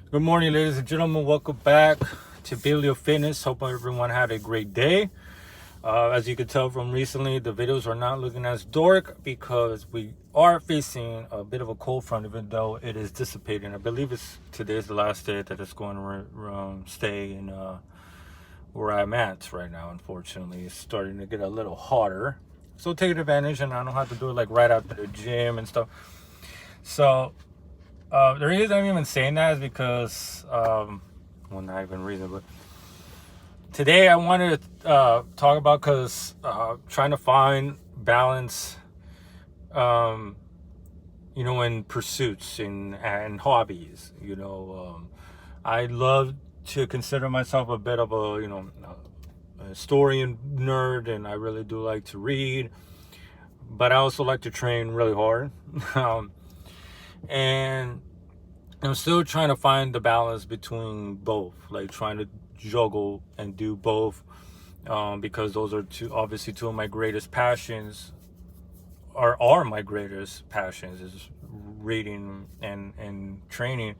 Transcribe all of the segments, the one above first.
Good morning, ladies and gentlemen. Welcome back to Paleo Fitness. Hope everyone had a great day. As you can tell from recently, the videos are not looking as dark because we are facing a bit of a cold front, even though it is dissipating. I believe today's the last day that it's going to stay in where I'm at right now. Unfortunately, it's starting to get a little hotter. So taking advantage, and I don't have to do it like right after the gym and stuff. So the reason I'm even saying that is because, well, not even reason, but today I wanted to talk about because trying to find balance, um, in pursuits and hobbies. I love to consider myself a bit of a historian nerd, and I really do like to read, but I also like to train really hard. um, and I'm still trying to find the balance between both, like trying to juggle and do both, because those are obviously two of my greatest passions, are my greatest passions, is reading and training.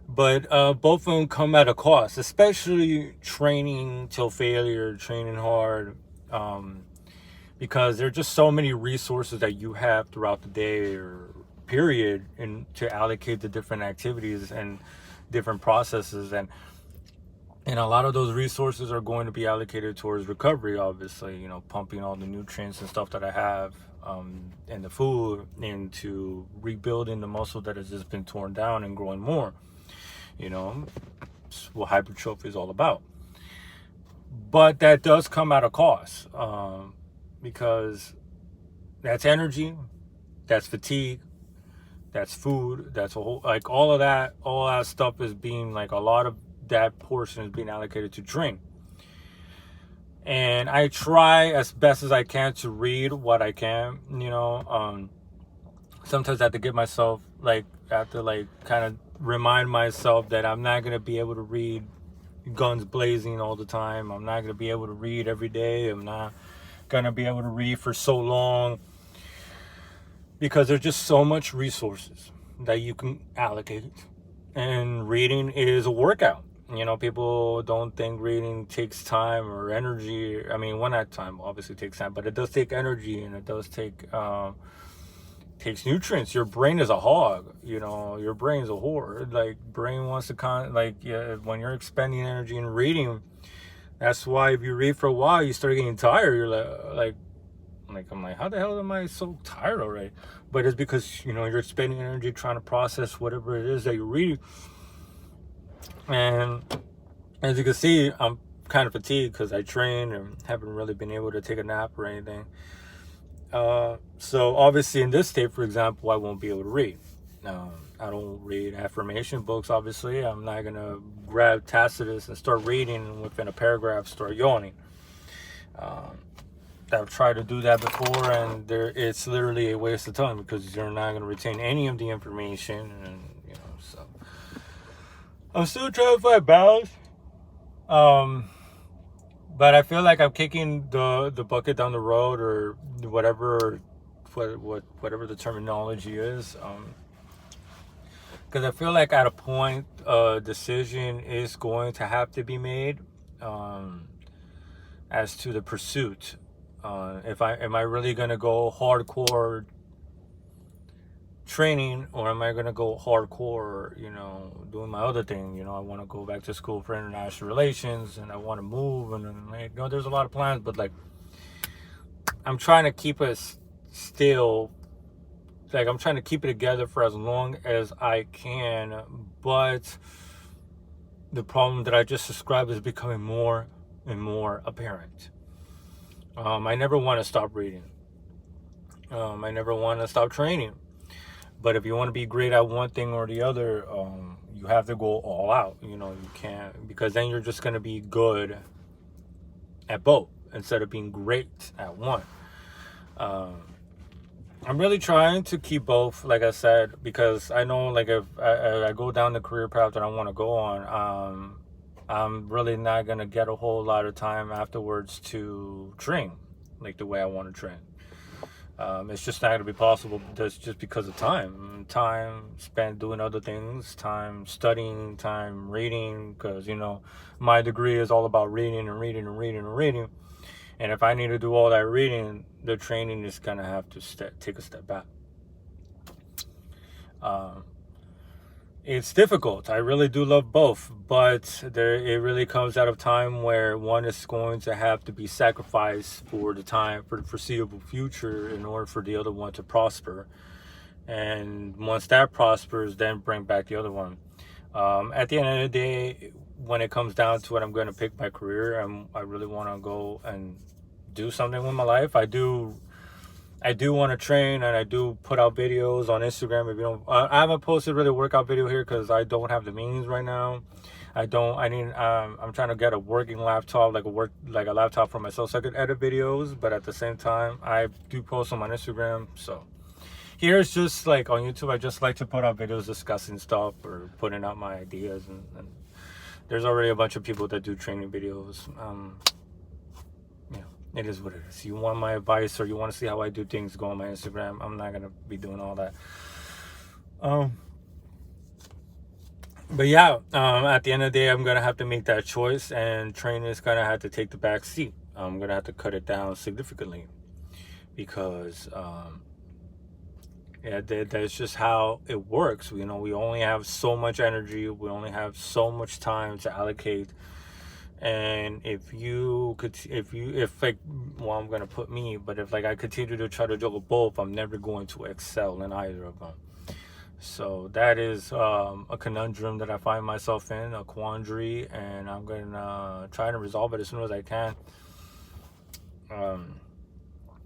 But both of them come at a cost, especially training till failure, training hard, um, because there are just so many resources that you have throughout the day or period and to allocate to different activities and different processes, and a lot of those resources are going to be allocated towards recovery, obviously, pumping all the nutrients and stuff that I have, and the food into rebuilding the muscle that has just been torn down and growing more. It's what hypertrophy is all about. But that does come at a cost, because that's energy, that's fatigue, that's food, that's a whole, like all that stuff is being, like, a lot of that portion is being allocated to drink. And I try as best as I can to read what I can. Sometimes I have to give myself, like, I have to, like, kind of remind myself that I'm not going to be able to read guns blazing all the time. I'm not going to be able to read every day. I'm not going to be able to read for so long, because there's just so much resources that you can allocate, and reading is a workout. People don't think reading takes time or energy. I mean, one at time obviously takes time, but it does take energy, and it does takes nutrients. Your brain is a hog. Your brain's a whore. Like, brain wants to yeah, when you're expending energy in reading, that's why if you read for a while, you start getting tired. You're like I'm like, how the hell am I so tired already? But it's because you're expending energy trying to process whatever it is that you're reading. And as you can see, I'm kind of fatigued because I train and haven't really been able to take a nap or anything. So obviously in this state, for example, I won't be able to read. I don't read affirmation books. Obviously, I'm not gonna grab Tacitus and start reading, and within a paragraph start yawning. I've tried to do that before, and it's literally a waste of time because you're not going to retain any of the information, and so I'm still trying to find balance. Um, but I feel like I'm kicking the bucket down the road, or whatever the terminology is. Because I feel like at a point, a decision is going to have to be made, um, as to the pursuit. If I am I really gonna go hardcore training, or am I gonna go hardcore, doing my other thing? I want to go back to school for international relations, and I want to move, and like, there's a lot of plans, but like, I'm trying to keep it still. Like, I'm trying to keep it together for as long as I can, but the problem that I just described is becoming more and more apparent. I never want to stop reading. I never want to stop training. But if you want to be great at one thing or the other, you have to go all out. You can't, because then you're just going to be good at both instead of being great at one. I'm really trying to keep both, like I said, because I know, like, if I go down the career path that I want to go on, I'm really not going to get a whole lot of time afterwards to train like the way I want to train. It's just not going to be possible just because of time spent doing other things, time studying, time reading, because my degree is all about reading and reading and reading and reading. And if I need to do all that reading, the training is going to have to take a step back. It's difficult. I really do love both, but it really comes out of time where one is going to have to be sacrificed for the foreseeable future in order for the other one to prosper. And once that prospers, then bring back the other one. At the end of the day, when it comes down to it, I'm going to pick my career. I really want to go and do something with my life. I do want to train, and I do put out videos on Instagram. If you don't, I haven't posted really a workout video here because I don't have the means right now. I'm trying to get a working laptop, like a laptop for myself, so I could edit videos. But at the same time, I do post them on Instagram. So here's just like on YouTube, I just like to put out videos discussing stuff or putting out my ideas. And there's already a bunch of people that do training videos. It is what it is. You want my advice or you want to see how I do things, go on my Instagram. I'm not going to be doing all that. But yeah, at the end of the day, I'm going to have to make that choice, and training is going to have to take the back seat. I'm going to have to cut it down significantly because, that's just how it works. We only have so much energy. We only have so much time to allocate. And I'm gonna put me, but if I continue to try to juggle both, I'm never going to excel in either of them. So that is a conundrum that I find myself in, a quandary, and I'm gonna try to resolve it as soon as I can.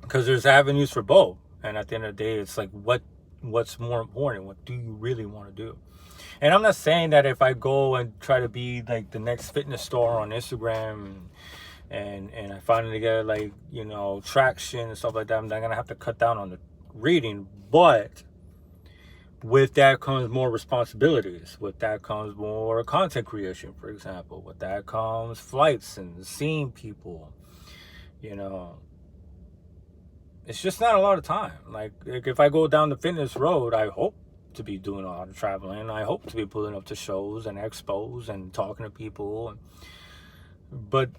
Because there's avenues for both, and at the end of the day, it's like what's more important? What do you really want to do? And I'm not saying that if I go and try to be like the next fitness star on Instagram and I finally get traction and stuff like that, I'm not gonna have to cut down on the reading. But with that comes more responsibilities. With that comes more content creation, for example. With that comes flights and seeing people. It's just not a lot of time. Like if I go down the fitness road, I hope to be doing a lot of traveling. I hope to be pulling up to shows and expos and talking to people. But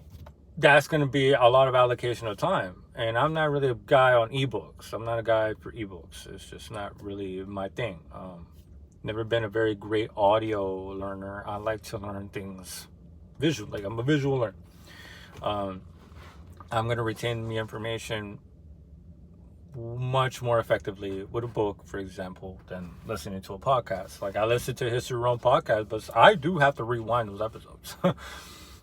that's going to be a lot of allocation of time. And I'm not really a guy on ebooks. I'm not a guy for ebooks. It's just not really my thing. Never been a very great audio learner. I like to learn things visual. Like I'm a visual learner. I'm going to retain the information much more effectively with a book, for example, than listening to a podcast. Like I listen to History Room podcast, but I do have to rewind those episodes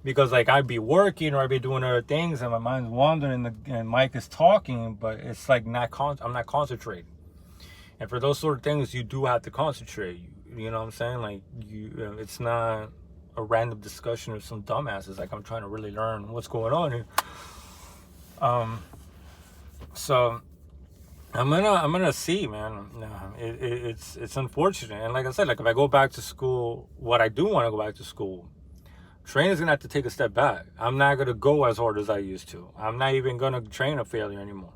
because I'd be working or I'd be doing other things and my mind's wandering and Mike is talking, but it's I'm not concentrating. And for those sort of things, you do have to concentrate. You know what I'm saying? It's not a random discussion of some dumbasses. I'm trying to really learn what's going on here. So I'm gonna see, man. It's unfortunate, and like I said, if I go back to school, what I do want to go back to school, training's gonna have to take a step back. I'm not gonna go as hard as I used to. I'm not even gonna train a failure anymore.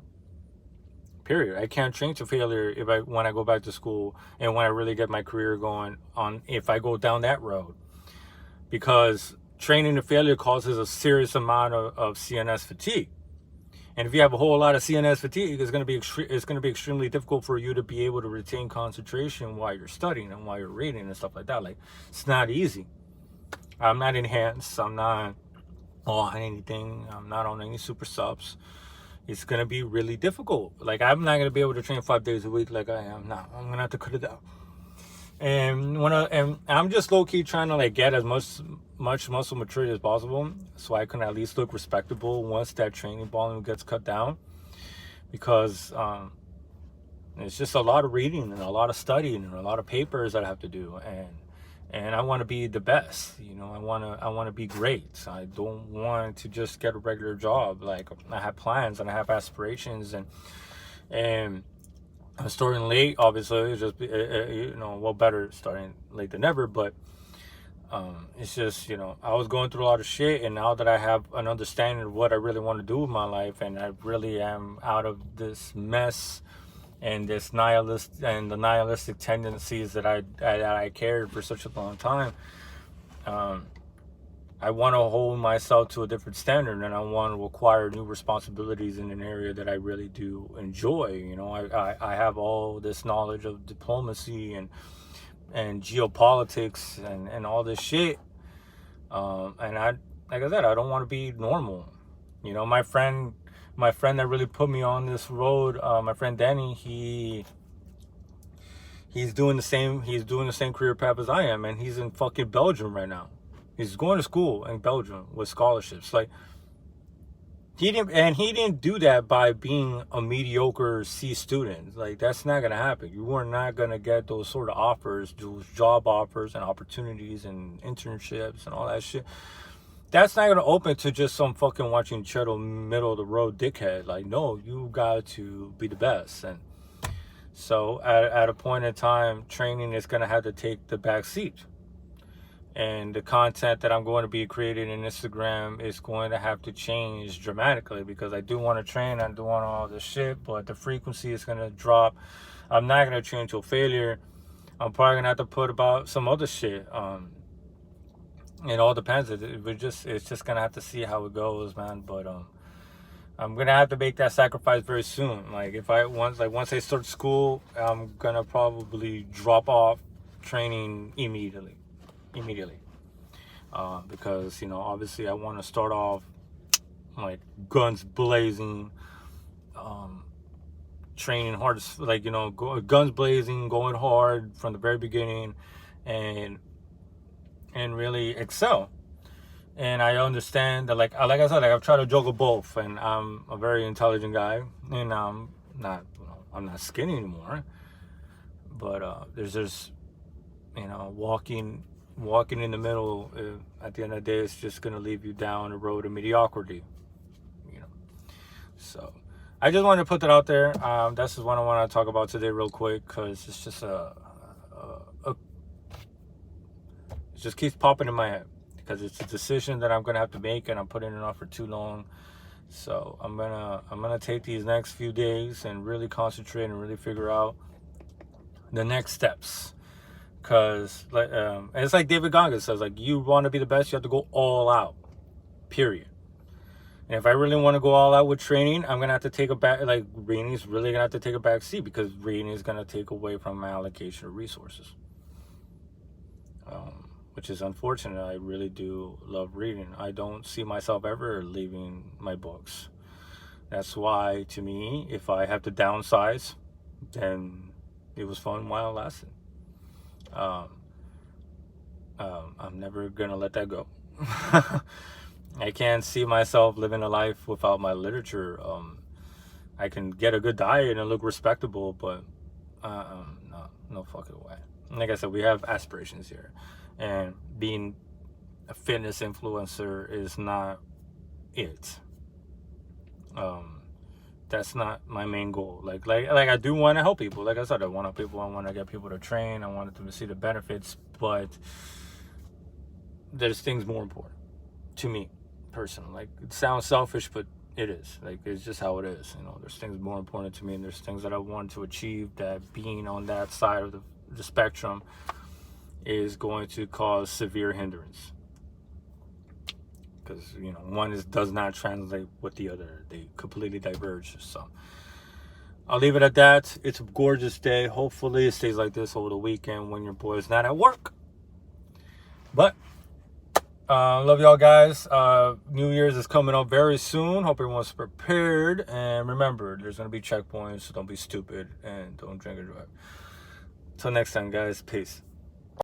Period. I can't train to failure when I go back to school and when I really get my career going on. If I go down that road, because training to failure causes a serious amount of CNS fatigue. And if you have a whole lot of CNS fatigue, it's going to be extremely difficult for you to be able to retain concentration while you're studying and while you're reading and stuff like that. It's not easy. I'm not enhanced. I'm not on anything. I'm not on any super subs. It's going to be really difficult. I'm not going to be able to train 5 days a week like I am now. I'm going to have to cut it down. And I'm just low key trying to get as much muscle maturity as possible, so I can at least look respectable once that training volume gets cut down. Because it's just a lot of reading and a lot of studying and a lot of papers that I have to do, and I want to be the best. I want to be great. I don't want to just get a regular job. I have plans and I have aspirations, and I'm starting late, obviously. It's just better starting late than never. But It's just, I was going through a lot of shit, and now that I have an understanding of what I really want to do with my life, and I really am out of this mess and this nihilistic tendencies that I carried for such a long time. I want to hold myself to a different standard, and I want to acquire new responsibilities in an area that I really do enjoy. I have all this knowledge of diplomacy and geopolitics and all this shit. And like I said, I don't want to be normal. My friend that really put me on this road, my friend Danny, he's doing the same career path as I am, and he's in fucking Belgium right now. He's going to school in Belgium with scholarships. Like, he didn't do that by being a mediocre C student. Like, that's not gonna happen. You are not gonna get those sort of offers, those job offers and opportunities and internships and all that shit. That's not gonna open to just some fucking watching Cheddle middle of the road dickhead. Like, no, you got to be the best. And so at a point in time, training is gonna have to take the back seat. And the content that I'm going to be creating in Instagram is going to have to change dramatically, because I do want to train, I do want all this shit, but the frequency is going to drop. I'm not going to train to a failure. I'm probably going to have to put about some other shit. It all depends. It's just going to have to see how it goes, man. But I'm going to have to make that sacrifice very soon. Like, once I start school, I'm going to probably drop off training immediately, because obviously I want to start off like guns blazing, training hard, like guns blazing, going hard from the very beginning, and really excel. And I understand that, like I said, like, I've tried to juggle both, and I'm a very intelligent guy, and I'm not skinny anymore, but there's just walking in the middle, at the end of the day, it's just going to leave you down the road of mediocrity. So I just wanted to put that out there. This is what I want to talk about today real quick, because it's just it just keeps popping in my head, because it's a decision that I'm going to have to make, and I'm putting it off for too long. So I'm gonna take these next few days and really concentrate and really figure out the next steps. Because it's like David Goggins says, like, you want to be the best, you have to go all out, period. And if I really want to go all out with training, I'm going to have to take Rainey's really going to have to take a back seat, because Rainey is going to take away from my allocation of resources, which is unfortunate. I really do love reading. I don't see myself ever leaving my books. That's why, to me, if I have to downsize, then it was fun while it lasted. I'm never gonna let that go. I can't see myself living a life without my literature. I can get a good diet and look respectable, but no fucking way. Like I said, we have aspirations here, and being a fitness influencer is not it. That's not my main goal. Like I do want to help people. Like I said, I want to get people to train. I want them to see the benefits, but there's things more important to me personally. Like, it sounds selfish, but it is. Like, it's just how it is. There's things more important to me, and there's things that I want to achieve that, being on that side of the spectrum, is going to cause severe hindrance. Because one does not translate with the other. They completely diverge. So I'll leave it at that. It's a gorgeous day. Hopefully it stays like this over the weekend when your boy is not at work. But love y'all, guys. New Year's is coming up very soon. Hope everyone's prepared. And remember, there's going to be checkpoints, so don't be stupid and don't drink and drive. Till next time, guys. Peace.